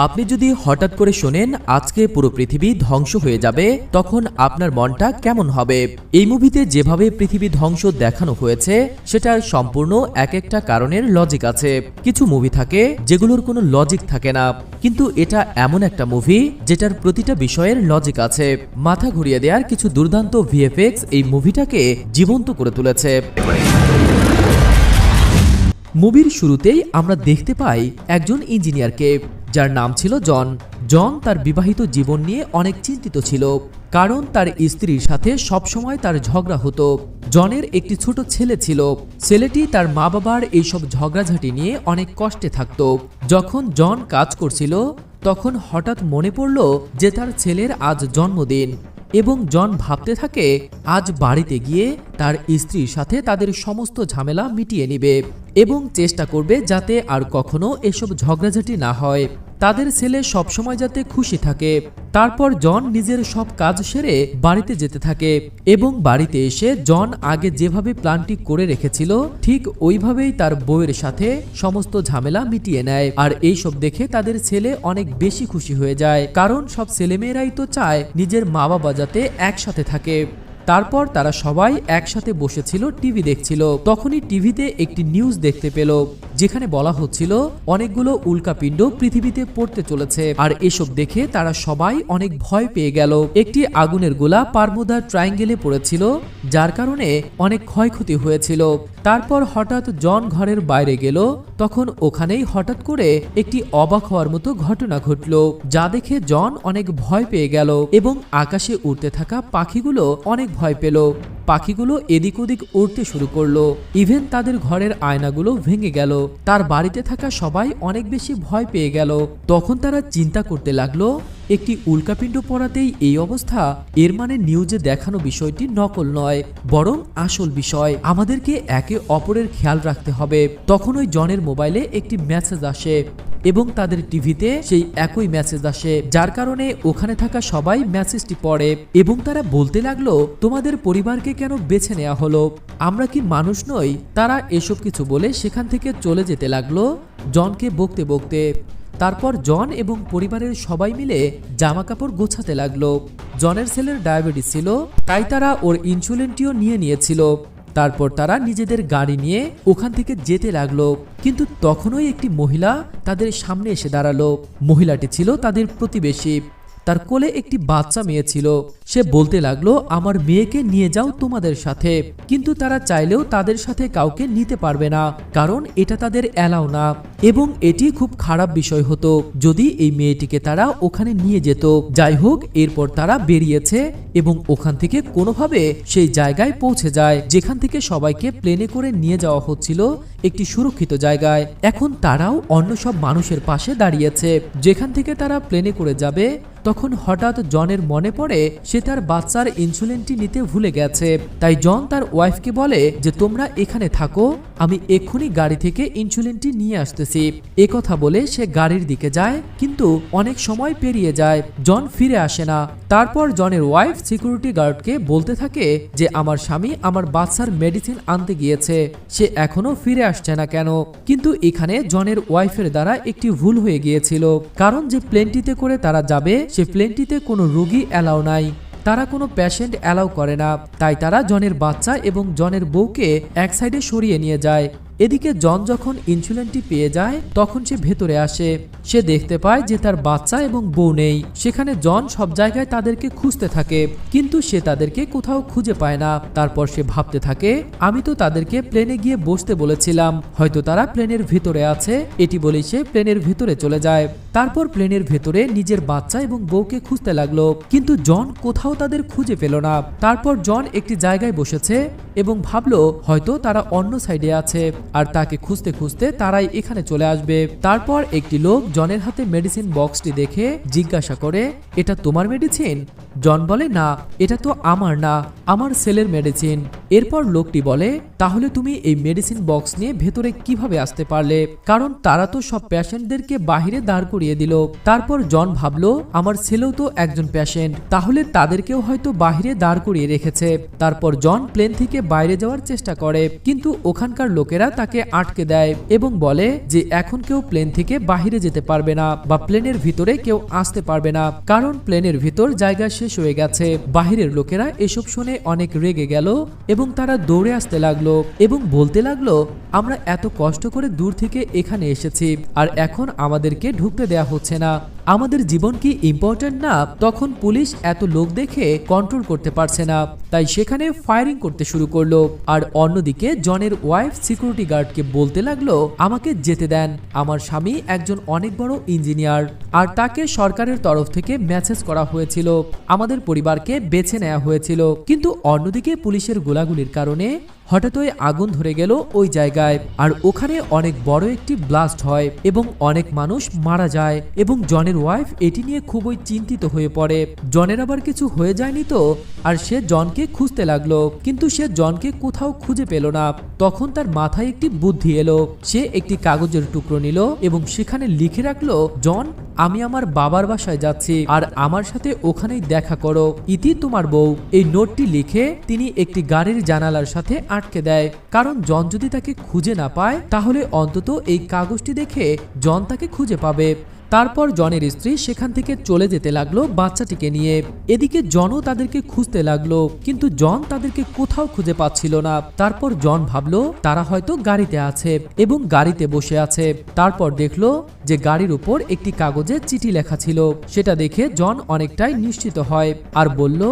আপনি যদি হঠাৎ করে শোনেন আজকে পুরো পৃথিবী ধ্বংস হয়ে যাবে, তখন আপনার মনটা কেমন হবে? এই মুভিতে যেভাবে পৃথিবী ধ্বংস দেখানো হয়েছে সেটার সম্পূর্ণ এক একটা কারণের লজিক আছে। কিছু মুভি থাকে যেগুলোর কোনো লজিক থাকে না, কিন্তু এটা এমন একটা মুভি যেটার প্রতিটা বিষয়ের লজিক আছে। মাথা ঘুরিয়ে দেওয়ার কিছু দুর্দান্ত ভিএফএক্স এই মুভিটাকে জীবন্ত করে তুলেছে। মুভির শুরুতেই আমরা দেখতে পাই একজন ইঞ্জিনিয়ারকে, যার নাম ছিল জন। জন তার বিবাহিত জীবন নিয়ে অনেক চিন্তিত ছিল, কারণ তার স্ত্রীর সাথে সবসময় তার ঝগড়া হতো। জনের একটি ছোট ছেলে ছিল। ছেলেটি তার মা বাবার এইসব ঝগড়াঝাটি নিয়ে অনেক কষ্টে থাকত। যখন জন কাজ করছিল তখন হঠাৎ মনে পড়ল যে তার ছেলের আজ জন্মদিন, এবং জন ভাবতে থাকে আজ বাড়িতে গিয়ে তার স্ত্রীর সাথে তাদের সমস্ত ঝামেলা মিটিয়ে নেবে এবং চেষ্টা করবে যাতে আর কখনো এসব ঝগড়াঝাটি না হয়, তাদের ছেলে সবসময় যাতে খুশি থাকে। তারপর জন নিজের সব কাজ সেরে বাড়িতে যেতে থাকে এবং বাড়িতে এসে জন আগে যেভাবে প্ল্যানটি করে রেখেছিল ঠিক ওইভাবেই তার বউয়ের সাথে সমস্ত ঝামেলা মিটিয়ে নেয়। আর এইসব দেখে তাদের ছেলে অনেক বেশি খুশি হয়ে যায়, কারণ সব ছেলেমেয়েরাই তো চায় নিজের মা বাবা যাতে একসাথে থাকে। তারপর তারা সবাই একসাথে বসেছিল, টিভি দেখছিল। তখনই টিভিতে একটি নিউজ দেখতে পেল, যেখানে বলা হচ্ছিল অনেকগুলো উল্কাপিণ্ড পৃথিবীতে পড়তে চলেছে। আর এসব দেখে তারা সবাই অনেক ভয় পেয়ে গেল। একটি আগুনের গোলা বারমুডা ট্রায়াঙ্গেলে পড়েছিল, যার কারণে অনেক ক্ষয়ক্ষতি হয়েছিল। তারপর হঠাৎ জন ঘরের বাইরে গেল, তখন ওখানেই হঠাৎ করে একটি অবাক হওয়ার মতো ঘটনা ঘটল, যা দেখে জন অনেক ভয় পেয়ে গেল এবং আকাশে উড়তে থাকা পাখিগুলো অনেক ভয় পেল। পাখিগুলো এদিক ওদিক উড়তে শুরু করলো, ইভেন তাদের ঘরের আয়নাগুলো ভেঙে গেল। তার বাড়িতে থাকা সবাই অনেক বেশি ভয় পেয়ে গেল। তখন তারা চিন্তা করতে লাগলো, একটি উল্কাপিণ্ড পড়াতেই এই অবস্থা, এর মানে নিউজে দেখানো বিষয়টি নকল নয়, বরং আসল বিষয়। আমাদেরকে একে অপরের খেয়াল রাখতে হবে। তখন ওই জনের মোবাইলে একটি মেসেজ আসে এবং তাদের টিভিতে সেই একই মেসেজ আসে, যার কারণে ওখানে থাকা সবাই মেসেজটি পড়ে এবং তারা বলতে লাগলো, তোমাদের পরিবারকে কেন বেছে নেওয়া হলো? আমরা কি মানুষ নই? তারা এসব কিছু বলে সেখান থেকে চলে যেতে লাগলো জনকে বকতে বকতে। তারপর জন এবং পরিবারের সবাই মিলে জামা কাপড় গোছাতে লাগলো। জনের ছেলের ডায়াবেটিস ছিল, তাই তারা ওর ইনসুলিনটিও নিয়ে নিয়েছিল। তারপর তারা নিজেদের গাড়ি নিয়ে ওখান থেকে যেতে লাগলো, কিন্তু তখনই একটি মহিলা তাদের সামনে এসে দাঁড়ালো। মহিলাটি ছিল তাদের প্রতিবেশী, তার কোলে একটি বাচ্চা মেয়ে ছিল। সে বলতে লাগলো, আমার মেয়েকে নিয়ে যাও তোমাদের সাথে, কিন্তু তারা চাইলেও তাদের সাথে কাউকে নিতে পারবে না, কারণ এটা তাদের অ্যালাউ না, এবং এটি খুব খারাপ বিষয় হতো যদি এই মেয়েটিকে তারা ওখানে নিয়ে যেত। যাই হোক, এরপর তারা বেরিয়েছে এবং ওখান থেকে কোনোভাবে সেই জায়গায় পৌঁছে যায় যেখান থেকে সবাইকে প্লেনে করে নিয়ে যাওয়া হচ্ছিল একটি সুরক্ষিত জায়গায়। এখন তারাও অন্য সব মানুষের পাশে দাঁড়িয়েছে যেখান থেকে তারা প্লেনে করে যাবে। তখন হঠাৎ জনের মনে পড়ে সে তার বাচ্চার ইনসুলিনটি নিতে ভুলে গেছে। তাই জন তার ওয়াইফকে বলে যে তোমরা এখানে থাকো, আমি এক্ষুনি গাড়ি থেকে ইনসুলিনটি নিয়ে আসতেছি। কথা বলে সে গাড়ির দিকে যায়, কিন্তু অনেক সময় পেরিয়ে যায়, জন ফিরে আসে না। তারপর জনের ওয়াইফ সিকিউরিটি গার্ডকে বলতে থাকে যে আমার স্বামী আমার বাচ্চার মেডিসিন আনতে গিয়েছে, সে এখনো ফিরে আসছে না কেন? কিন্তু এখানে জনের ওয়াইফের দ্বারা একটি ভুল হয়ে গিয়েছিল, কারণ যে প্লেনটিতে করে তারা যাবে সে প্লেনটিতে কোনো রোগী অ্যালাউ নাই, তারা কোনো পেশেন্ট অ্যালাউ করে না। তাই তারা জনের বাচ্চা এবং জনের বউকে এক সাইডে সরিয়ে নিয়ে যায়। এদিকে জন যখন ইনসুলিনটি পেয়ে যায় তখন সে ভেতরে আসে। সে দেখতে পায় যে তার বাচ্চা এবং বউ নেই। সেখানে জন সব জায়গায় তাদেরকে খুঁজতে থাকে, কিন্তু সে তাদেরকে কোথাও খুঁজে পায় না। তারপর সে ভাবতে থাকে, আমি তো তাদেরকে প্লেনে গিয়ে বসতে বলেছিলাম, হয়তো তারা প্লেনের ভেতরে আছে। এটি বলেই সে প্লেনের ভেতরে চলে যায়। তারপর প্লেনের ভেতরে নিজের বাচ্চা এবং বউকে খুঁজতে লাগলো, কিন্তু জন কোথাও তাদের খুঁজে পেল না। তারপর জন একটি জায়গায় বসেছে এবং ভাবলো হয়তো তারা অন্য সাইডে আছে, আর তাকে খুঁজতে খুঁজতে তারাই এখানে চলে আসবে। তারপর একটি লোক জনের হাতে মেডিসিন বক্সটি দেখে জিজ্ঞাসা করে, এটা তোমার মেডিসিন? জন বলে, না, এটা তো আমার না, আমার ছেলের মেডিসিন। এরপর লোকটি বলে, তাহলে তুমি এই মেডিসিন বক্স নিয়ে ভেতরে কিভাবে আসতে পারলে? কারণ তারা তো সব পেশেন্টদেরকে বাহিরে দাঁড় করিয়ে দিল। তারপর জন ভাবলো, আমার ছেলেও তো একজন পেশেন্ট, তাহলে তাদেরকেও হয়তো বাহিরে দাঁড় করিয়ে রেখেছে। তারপর জন প্লেন থেকে বাইরে যাওয়ার চেষ্টা করে, কিন্তু ওখানকার লোকেরা তাকে আটকে দেয় এবং বলে যে এখন কেউ প্লেন থেকে বাহিরে যেতে পারবে না বা প্লেনের ভিতরে কেউ আসতে পারবে না, কারণ প্লেনের ভিতর জায়গা শেষ হয়ে গেছে। বাহিরের লোকেরা এসব শুনে অনেক রেগে গেল এবং তারা দৌড়ে আসতে লাগলো এবং বলতে লাগলো, আমরা এত কষ্ট করে দূর থেকে এখানে এসেছি আর এখন আমাদেরকে ঢুকতে দেয়া হচ্ছে না, আমাদের জীবন কি ইম্পর্টেন্ট না? তখন পুলিশ এত লোক দেখে কন্ট্রোল করতে পারছে না, তাই সেখানে ফায়ারিং করতে শুরু করলো। আর অন্যদিকে জনের ওয়াইফ সিকিউরিটি গার্ডকে বলতে লাগলো, আমাকে যেতে দেন, আমার স্বামী একজন অনেক বড় ইঞ্জিনিয়ার আর তাকে সরকারের তরফ থেকে মেসেজ করা হয়েছিল, আমাদের পরিবারকে বেছে নেওয়া হয়েছিল। কিন্তু অন্যদিকে পুলিশের গোলাগুলির কারণে হঠাৎই আগুন ধরে গেল ওই জায়গায় আর ওখানে অনেক বড় একটি ব্লাস্ট হয় এবং অনেক মানুষ মারা যায় এবং জনের ওয়াইফ এটি নিয়ে খুবই চিন্তিত হয়ে পড়ে। জনের আবার কিছু হয়ে যায়নি তো? আর সে জনকে খুঁজতে লাগলো, কিন্তু সে জনকে কোথাও খুঁজে পেল না। তখন তার মাথায় একটি বুদ্ধি এলো। সে একটি কাগজের টুকরো নিল এবং সেখানে লিখে রাখলো, জন, আমি আমার বাবার বাসায় যাচ্ছি আর আমার সাথে ওখানেই দেখা করো, ইতি তোমার বউ। এই নোটটি লিখে তিনি একটি গাড়ির জানালার সাথে আটকে দেয়, কারণ জন যদি তাকে খুঁজে না পায় তাহলে অন্তত এই কাগজটি দেখে জন তাকে খুঁজে পাবে। তারপর জনের স্ত্রী সেখান থেকে চলে যেতে লাগলো বাচ্চাটিকে নিয়ে। এদিকে জনও তাদেরকে খুঁজতে লাগলো, কিন্তু জন তাদেরকে কোথাও খুঁজে পাচ্ছিল না। তারপর জন ভাবলো তারা হয়তো গাড়িতে আছে এবং গাড়িতে বসে আছে। তারপর দেখলো যে গাড়ির উপর একটি কাগজে চিঠি লেখা ছিল। সেটা দেখে জন অনেকটাই নিশ্চিত হয় আর বলল,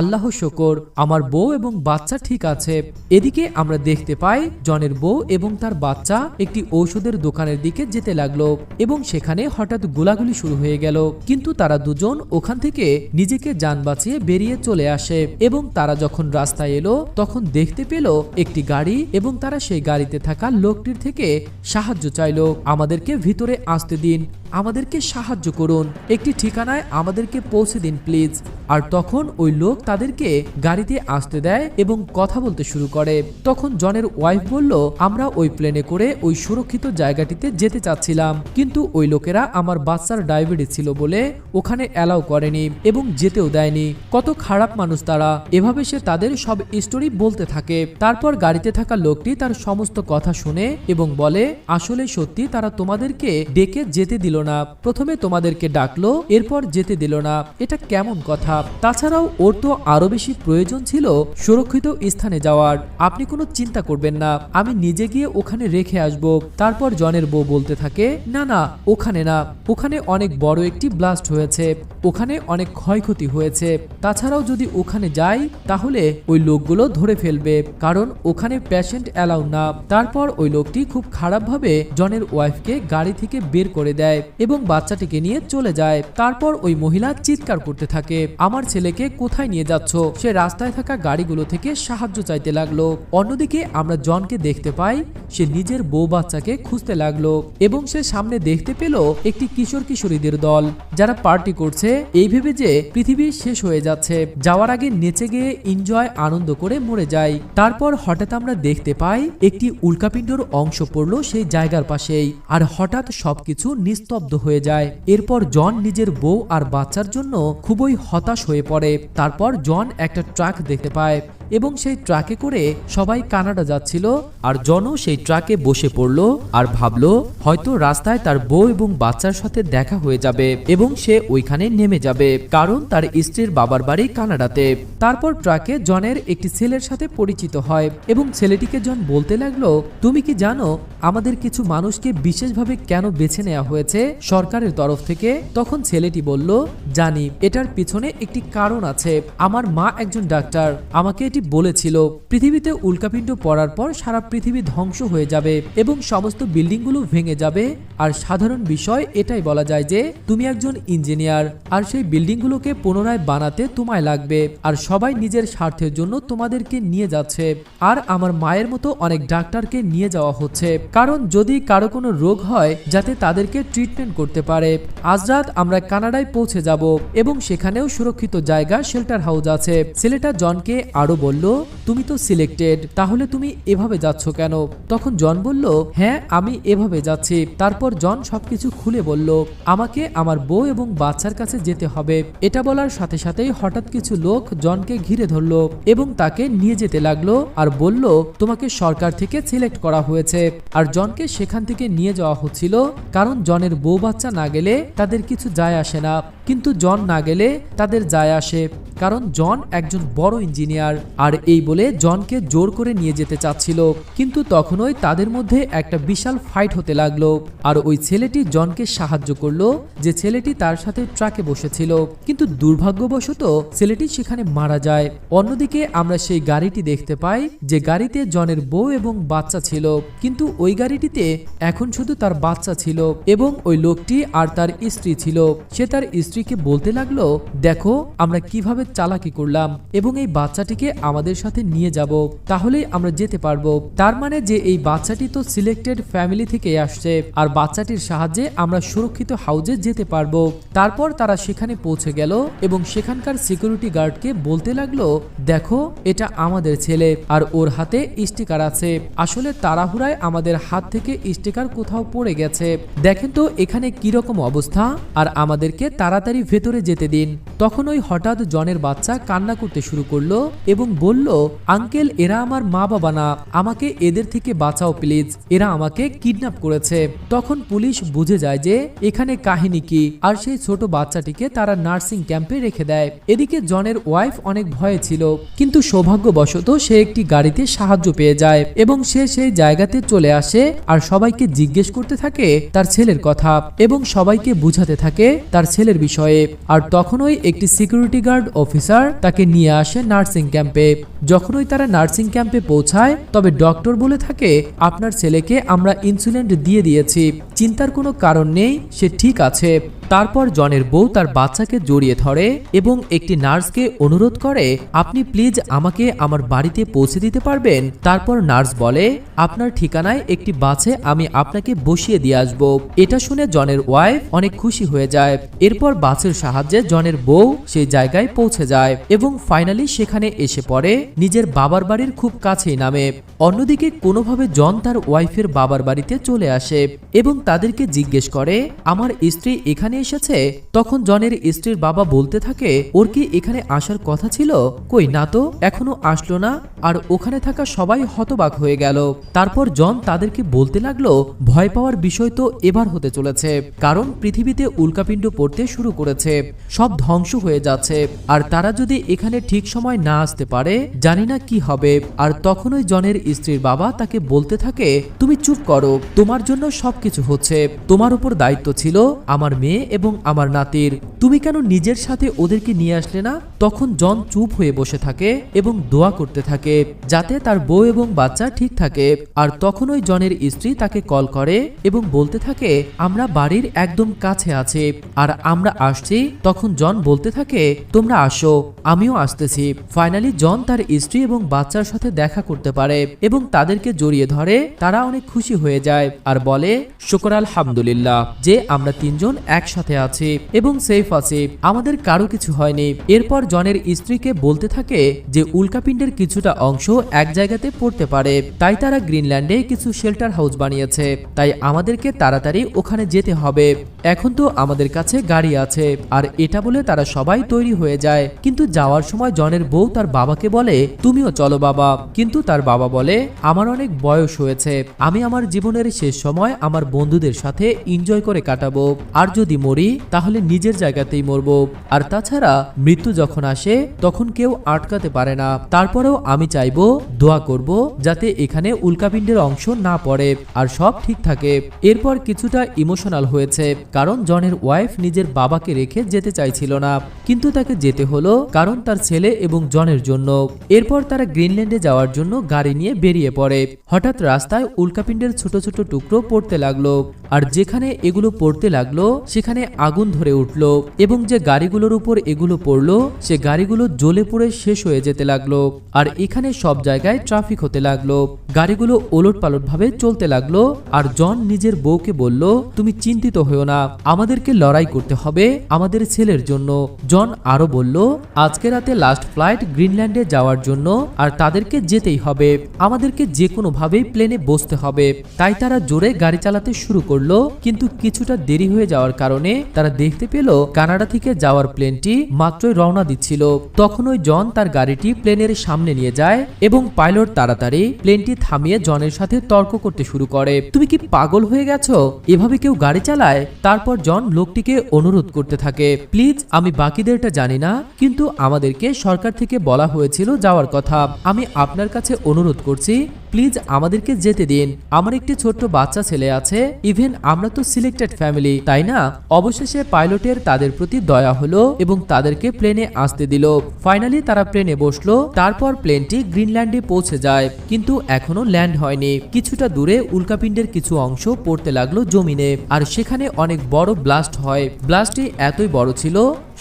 আল্লাহ শুকর, আমার বউ এবং বাচ্চা ঠিক আছে। এদিকে আমরা দেখতে পাই জনের বউ এবং তার বাচ্চা একটি ঔষধের দোকানের দিকে যেতে লাগলো এবং সেখানে হঠাৎ গোলাগুলি শুরু হয়ে গেল, কিন্তু তারা দুজন ওখান থেকে নিজেকে যান বাঁচিয়ে বেরিয়ে চলে আসে এবং তারা যখন রাস্তায় এলো তখন দেখতে পেল একটি গাড়ি এবং তারা সেই গাড়িতে থাকা লোকটির থেকে সাহায্য চাইলো, আমাদেরকে ভিতরে আসতে দিন, আমাদেরকে সাহায্য করুন, একটি ঠিকানায় আমাদেরকে পৌঁছে দিন প্লিজ। আর তখন ওই লোক তাদেরকে গাড়িতে আসতে দেয় এবং কথা বলতে শুরু করে। তখন জনের ওয়াইফ বলল, আমরা ওই প্লেনে করে ওই সুরক্ষিত জায়গাটিতে যেতে চাচ্ছিলাম, কিন্তু ওই লোকেরা আমার বাচ্চার ডায়াবেটিস ছিল বলে ওখানে অ্যালাউ করেনি এবং যেতেও দেয়নি। কত খারাপ মানুষ তারা। এভাবে সে তাদের সব স্টোরি বলতে থাকে। তারপর গাড়িতে থাকা লোকটি তার সমস্ত কথা শুনে এবং বলে, আসলে সত্যি তারা তোমাদেরকে ডেকে যেতে দিল না, প্রথমে তোমাদেরকে ডাকলো এরপর যেতে দিল না, এটা কেমন কথা? তাছাড়াও ওর তো আরো বেশি প্রয়োজন ছিল সুরক্ষিত স্থানে যাওয়ার, আপনি কোনো চিন্তা করবেন না, আমি নিজে গিয়ে ওখানে রেখে আসব। তারপর জনের বউ বলতে থাকে, না না, ওখানে না, ওখানে অনেক বড় একটি ব্লাস্ট হয়েছে, ওখানে অনেক ক্ষয়ক্ষতি হয়েছে, তাছাড়াও যদি ওখানে যাই তাহলে ওই লোকগুলো ধরে ফেলবে, কারণ ওখানে পেশেন্ট অ্যালাউ না। তারপর ওই লোকটি খুব খারাপভাবে জনের ওয়াইফকে গাড়ি থেকে বের করে দেয় এবং বাচ্চাটিকে নিয়ে চলে যায়। তারপর ওই মহিলা চিৎকার করতে থাকে, আমার ছেলেকে কোথায় নিয়ে যাচ্ছ? সে রাস্তায় থাকা গাড়িগুলো থেকে সাহায্য চাইতে লাগলো। অন্যদিকে আমরা জনকে দেখতে পাই সে নিজের বউ বাচ্চাকে খুঁজতে লাগলো এবং সে সামনে দেখতে পেল একটি কিশোর কিশোরীদের দল যারা পার্টি করছে, এই ভেবে যে পৃথিবী শেষ হয়ে যাচ্ছে, যাওয়ার আগে নেচে গিয়ে এনজয় আনন্দ করে মরে যায়। তারপর হঠাৎ আমরা দেখতে পাই একটি উল্কাপিণ্ডর অংশ পড়লো সেই জায়গার পাশেই আর হঠাৎ সবকিছু নিস্তব্ধ হয়ে যায়। এরপর জন নিজের বউ আর বাচ্চার জন্য খুবই হতাশ হয়ে পড়ে। তারপর জন একটা ট্রাক দেখতে পায় এবং সেই ট্রাকে করে সবাই কানাডা যাচ্ছিল আর জনও সেই ট্রাকে বসে পড়লো আর ভাবলো হয়তো রাস্তায় তার বউ এবং বাচ্চার সাথে দেখা হয়ে যাবে এবং সে ওইখানে নেমে যাবে, কারণ তার স্ত্রীর বাবার বাড়ি কানাডাতে। তারপর ট্রাকে জনের একটি ছেলের সাথে পরিচিত হয় এবং ছেলেটিকে জন বলতে লাগলো, তুমি কি জানো আমাদের কিছু মানুষকে বিশেষভাবে কেন বেছে নেওয়া হয়েছে সরকারের তরফ থেকে? তখন ছেলেটি বলল, জানি, এটার পিছনে একটি কারণ আছে, আমার মা একজন ডাক্তার, আমাকে এটি বলেছিল পৃথিবীতে উল্কাপিণ্ড পড়ার পর সারা পৃথিবী ধ্বংস হয়ে যাবে এবং সমস্ত বিল্ডিংগুলো ভেঙে যাবে, আর সাধারণ বিষয় এটাই বলা যায় যে তুমি একজন ইঞ্জিনিয়ার আর সেই বিল্ডিংগুলোকে পুনরায় বানাতে তোমায় লাগবে, আর সবাই নিজের স্বার্থের জন্য তোমাদেরকে নিয়ে যাচ্ছে, আর আমার মায়ের মতো অনেক ডাক্তারকে নিয়ে যাওয়া হচ্ছে, কারণ যদি কারো কোনো রোগ হয় যাতে তাদেরকে ট্রিটমেন্ট করতে পারে। আজ রাত আমরা কানাডায় পৌঁছে যাব এবং সেখানেও সুরক্ষিত জায়গা শেল্টার হাউস আছে। ছেলেটা জনকে আরো বলে বলল, তুমি তো সিলেক্টেড, তাহলে তুমি এভাবে যাচ্ছ কেন? তখন জন বলল, হ্যাঁ আমি এভাবে যাচ্ছি। তারপর জন সবকিছু খুলে বলল, আমাকে আমার বউ এবং বাচ্চার কাছে যেতে হবে। এটা বলার সাথে সাথেই হঠাৎ কিছু লোক জনকে ঘিরে ধরলো এবং তাকে নিয়ে যেতে লাগলো আর বলল, তোমাকে সরকার থেকে সিলেক্ট করা হয়েছে। আর জনকে সেখান থেকে নিয়ে যাওয়া হচ্ছিল, কারণ জনের বউ বাচ্চা না গেলে তাদের কিছু যায় আসে না, কিন্তু জন না গেলে তাদের যায় আসে, কারণ জন একজন বড় ইঞ্জিনিয়ার। আর এই বলে জনকে জোর করে নিয়ে যেতে চাচ্ছিল, কিন্তু তখনই তাদের মধ্যে একটা বিশাল ফাইট হতে লাগলো। আর ওই ছেলেটি জনকে সাহায্য করলো, যে ছেলেটি তার সাথে ট্রাকে বসেছিল, কিন্তু দুর্ভাগ্যবশত ছেলেটি সেখানে মারা যায়। অন্যদিকে আমরা সেই গাড়িটি দেখতে পাই, যে গাড়িতে জনের বউ এবং বাচ্চা ছিল, কিন্তু ওই গাড়িটিতে এখন শুধু তার বাচ্চা ছিল এবং ওই লোকটি আর তার স্ত্রী ছিল। সে তার স্ত্রীকে বলতে লাগলো, দেখো আমরা কিভাবে চালাকি করলাম এবং এই বাচ্চাটিকে আমাদের সাথে নিয়ে যাব, তাহলেই আমরা যেতে পারবো। তার মানে যে এই বাচ্চাটি তো সিলেক্টেড ফ্যামিলি থেকে আসছে, আর বাচ্চাটির সাহায্যে আমরা সুরক্ষিত হাউজে যেতে পারবো। তারপর তারা সেখানে পৌঁছে গেল এবং সেখানকার সিকিউরিটি গার্ডকে বলতে লাগলো, দেখো এটা আমাদের ছেলে আর ওর হাতে স্টিকার আছে। আসলে তাড়াহুড়ায় আমাদের হাত থেকে স্টিকার কোথাও পড়ে গেছে। দেখেন তো এখানে কিরকম অবস্থা, আর আমাদেরকে তাড়াতাড়ি ভেতরে যেতে দিন। তখন ওই হঠাৎ জনের বাচ্চা কান্না করতে শুরু করলো এবং বলল, আঙ্কেল এরা আমার মা বাবা না, আমাকে এদের থেকে বাঁচাও প্লিজ, এরা আমাকে কিডন্যাপ করেছে। তখন পুলিশ বুঝে যায় যে এখানে কাহিনী কি, আর সেই ছোট বাচ্চাটিকে তারা নার্সিং ক্যাম্পে রেখে দেয়। এদিকে জনের ওয়াইফ অনেক ভয়ে ছিল, কিন্তু সৌভাগ্যবশত সে একটি গাড়িতে সাহায্য পেয়ে যায় এবং সে সেই জায়গাতে চলে আসে আর সবাইকে জিজ্ঞেস করতে থাকে তার ছেলের কথা এবং সবাইকে বুঝাতে থাকে তার ছেলের বিষয়ে। আর তখনই একটি সিকিউরিটি গার্ড অফিসার তাকে নিয়ে আসে নার্সিং ক্যাম্পে। যখনই তারা নার্সিং ক্যাম্পে পৌঁছায়, তবে ডক্টর বলে থাকে, আপনার ছেলেকে আমরা ইনসুলিন দিয়ে দিয়েছি, চিন্তার কোনো কারণ নেই, সে ঠিক আছে। তারপর জনের বউ তার বাচ্চাকে জড়িয়ে ধরে এবং একটি নার্সকে অনুরোধ করে, আপনি প্লিজ আমাকে আমার বাড়িতে পৌঁছে দিতে পারবেন? তারপর নার্স বলে, আপনার ঠিকানায় একটি বাসে আমি আপনাকে বসিয়ে দিয়ে আসবো। এটা শুনে জনের ওয়াইফ অনেক খুশি হয়ে যায়। এরপর বাসের সাহায্যে জনের বউ সেই জায়গায় পৌঁছে যায় এবং ফাইনালি সেখানে এসে পড়ে নিজের বাবার বাড়ির খুব কাছেই নামে। অন্যদিকে কোনোভাবে জন তার ওয়াইফের বাবার বাড়িতে চলে আসে এবং তাদেরকে জিজ্ঞেস করে, আমার স্ত্রী এখানে এসেছে? তখন জনের স্ত্রীর বাবা বলতে থাকে, ওর কি এখানে আসার কথা ছিল? কই না তো, এখনো আসলো না। আর ওখানে থাকা সবাই হতবাক হয়ে গেল। তারপর জন তাদেরকে বলতে লাগলো, ভয় পাওয়ার বিষয় তো এবার হতে চলেছে, কারণ পৃথিবীতে উল্কাপিণ্ড পড়তে শুরু করেছে, সব ধ্বংস হয়ে যাচ্ছে, আর তারা যদি এখানে ঠিক সময় না আসতে পারে জানি না কি হবে। আর তখনই জনের স্ত্রীর বাবা তাকে বলতে থাকে, তুমি চুপ করো, তোমার জন্য সবকিছু হচ্ছে, তোমার উপর দায়িত্ব ছিল আমার মেয়ে এবং আমার নাতির, তুমি কেন নিজের সাথে ওদেরকে নিয়ে আসলে না? তখন জন চুপ হয়ে বসে থাকে এবং দোয়া করতে থাকে যাতে তার বউ এবং বাচ্চা ঠিক থাকে। আর তখনই জনের স্ত্রী তাকে কল করে এবং বলতে থাকে, আমরা বাড়ির একদম কাছে আছি আর আমরা আসছি। তখন জন বলতে থাকে, তোমরা আসো, আমিও আসতেছি। ফাইনালি জন তার স্ত্রী এবং বাচ্চার সাথে দেখা করতে পারে এবং তাদেরকে জড়িয়ে ধরে। তারা অনেক খুশি হয়ে যায় আর বলে, শুকর আলহামদুলিল্লাহ যে আমরা তিনজন একসাথে আছি এবং সেফ আছি, আমাদের কারো কিছু হয়নি। এরপর জনের স্ত্রীকে বলতে থাকে যে উল্কাপিণ্ডের কিছুটা অংশ এক জায়গাতে পড়তে পারে, তাই তারা গ্রিনল্যান্ডে কিছু শেল্টার হাউস বানিয়েছে, তাই আমাদেরকে তাড়াতাড়ি ওখানে যেতে হবে। এখন তো আমাদের কাছে গাড়ি আছে। আর এটা বলে তারা সবাই তৈরি হয়ে যায়, কিন্তু যাওয়ার সময় জনের বউ তার বাবাকে বলে, তুমিও চলো বাবা। কিন্তু তার বাবা বলে, আমার অনেক বয়স হয়েছে, আমি আমার জীবনের শেষ সময় আমার বন্ধুদের সাথে এনজয় করে কাটাবো, আর যদি মরি তাহলে নিজের জায়গাতেই মরবো। আর তাছাড়া মৃত্যু যখন আসে তখন কেউ আটকাতে পারে না। তারপরেও আমি চাইবো, দোয়া করব যাতে এখানে উল্কাপিণ্ডের অংশ না পড়ে আর সব ঠিক থাকে। এরপর কিছুটা ইমোশনাল হয়েছে, কারণ জনের ওয়াইফ নিজের বাবাকে রেখে যেতে চাইছিল না, কিন্তু তাকে যেতে হলো কারণ তার ছেলে এবং জনের জন্য। এরপর তারা গ্রিনল্যান্ডে যাওয়ার জন্য গাড়ি নিয়ে বেরিয়ে পড়ে। হঠাৎ রাস্তায় উল্কাপিণ্ডের ছোট ছোট টুকরো পড়তে লাগলো, আর যেখানে এগুলো পড়তে লাগলো সেখানে সেখানে আগুন ধরে উঠল এবং যে গাড়িগুলোর উপর এগুলো পড়লো সে গাড়িগুলো জ্বলে পুড়ে শেষ হয়ে যেতে লাগলো। আর এখানে সব জায়গায় ট্রাফিক হতে লাগলো, গাড়িগুলো ওলটপালট ভাবে চলতে লাগলো। আর জন নিজের বউকে বলল, তুমি চিন্তিত হও না, আমাদেরকে লড়াই করতে হবে আমাদের ছেলের জন্য। জন আরো বলল, আজকে রাতে লাস্ট ফ্লাইট গ্রিনল্যান্ডে যাওয়ার জন্য, আর তাদেরকে যেতেই হবে, আমাদেরকে যে কোনো ভাবেই প্লেনে বসতে হবে। তাই তারা জোরে গাড়ি চালাতে শুরু করলো, কিন্তু কিছুটা দেরি হয়ে যাওয়ার কারণে তারা দেখতে পেল কানাডা থেকে যাওয়ার প্লেনটি মাত্রই রওনা দিচ্ছিল। তখন ওই জন তার গাড়িটি প্লেনের সামনে নিয়ে যায় এবং পাইলট তাড়াতাড়ি প্লেনটি থামিয়ে জনের সাথে তর্ক করতে শুরু করে, তুমি কি পাগল হয়ে গেছো, এভাবে কেউ গাড়ি চালায়? তারপর জন লোকটিকে অনুরোধ করতে থাকে, প্লিজ, আমি বাকিদেরটা জানি না, কিন্তু আমাদেরকে সরকার থেকে বলা হয়েছিল যাওয়ার কথা, আমি আপনার কাছে অনুরোধ করছি, প্লিজ আমাদেরকে যেতে দিন, আমার একটি ছোট্ট বাচ্চা ছেলে আছে, ইভেন আমরা তো সিলেক্টেড ফ্যামিলি, তাই না? অবশেষে পাইলটের তাদের প্রতি দয়া হলো এবং তাদেরকে প্লেনে আসতে দিল। ফাইনালি তারা প্লেনে বসলো। তারপর প্লেনটি গ্রিনল্যান্ডে পৌঁছে যায়, কিন্তু এখনো ল্যান্ড হয়নি। কিছুটা দূরে উল্কাপিন্ডের কিছু অংশ পড়তে লাগলো জমিনে, আর সেখানে অনেক বড় ব্লাস্ট হয়। ব্লাস্টটি এতই বড় ছিল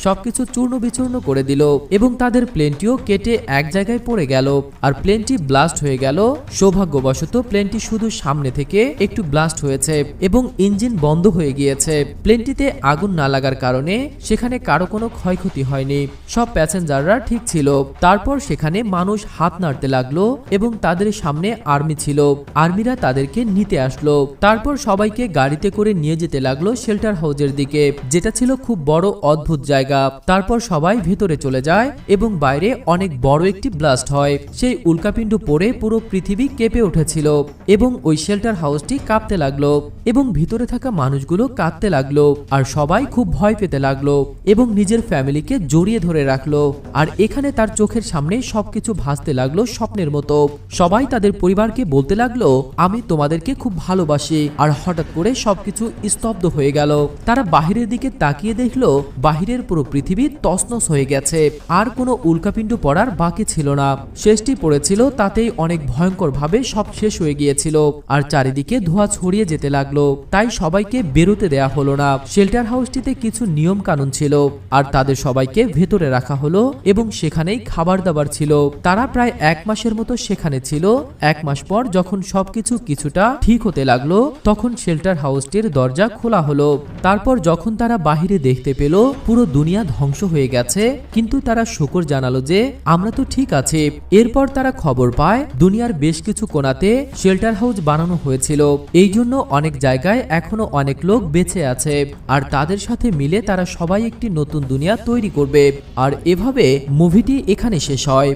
সবকিছু চূর্ণ বিচূর্ণ করে দিল এবং তাদের প্লেনটিও কেটে এক জায়গায় পড়ে গেল আর প্লেনটি ব্লাস্ট হয়ে গেল। সৌভাগ্যবশত প্লেনটি শুধু সামনে থেকে একটু ব্লাস্ট হয়েছে এবং ইঞ্জিন বন্ধ হয়ে গিয়েছে। প্লেনটিতে আগুন না লাগার কারণে সেখানে কারো কোনো ক্ষয়ক্ষতি হয়নি, সব প্যাসেঞ্জাররা ঠিক ছিল। তারপর সেখানে মানুষ হাত নাড়তে লাগলো এবং তাদের সামনে আর্মি ছিল, আর্মিরা তাদেরকে নিতে আসলো। তারপর সবাইকে গাড়িতে করে নিয়ে যেতে লাগলো শেল্টার হাউসের দিকে, যেটা ছিল খুব বড় অদ্ভুত জায়গা। তারপর সবাই ভেতরে চলে যায় এবং বাইরে অনেক বড় একটি ব্লাস্ট হয়। সেই উল্কাপিণ্ড পড়ে পুরো পৃথিবী কেঁপে উঠেছিল এবং ওই শেল্টার হাউসটি কাঁপতে লাগলো এবং ভিতরে থাকা মানুষগুলো কাঁদতে লাগলো আর সবাই খুব ভয় পেতে লাগলো এবং নিজের ফ্যামিলিকে জড়িয়ে ধরে রাখলো। আর এখানে তার চোখের সামনে সবকিছু ভাসতে লাগলো স্বপ্নের মতো। সবাই তাদের পরিবারকে বলতে লাগলো, আমি তোমাদেরকে খুব ভালোবাসি। আর হঠাৎ করে সবকিছু স্তব্ধ হয়ে গেল। তারা বাহিরের দিকে তাকিয়ে দেখলো বাহিরের পুরো পৃথিবী তছনছ হয়ে গেছে, আর কোনো উল্কাপিণ্ড পড়ার বাকি ছিল না। শেষটি পড়েছিল, তাতেই অনেক ভয়ঙ্কর ভাবে সব শেষ হয়ে গিয়েছিল আর চারিদিকে ধোঁয়া ছড়িয়ে যেতে লাগলো। তাই সবাইকে বেরোতে দেয়া হলো না। শেল্টার হাউসটিতে কিছু নিয়ম কানুন ছিল আর তাদের সবাইকে ভেতরে রাখা হলো এবং সেখানেই খাবার দাবার ছিল। তারা প্রায় 1 মাসের মতো সেখানে ছিল। 1 মাস পর যখন সবকিছু কিছুটা ঠিক হতে লাগলো তখন শেল্টার হাউসটির দরজা খোলা হলো। তারপর যখন তারা বাহিরে দেখতে পেল পুরো দুনিয়া ধ্বংস হয়ে গেছে, কিন্তু তারা শুকর জানালো যে আমরা তো ঠিক আছি। এরপর তারা খবর পায় দুনিয়ার বেশ কিছু কোণাতে শেল্টার হাউস বানানো হয়েছিল, এই জন্য অনেক জায়গায় এখনো অনেক লোক বেঁচে আছে আর তাদের সাথে মিলে তারা সবাই একটি নতুন দুনিয়া তৈরি করবে। আর এভাবে মুভিটি এখানে শেষ হয়।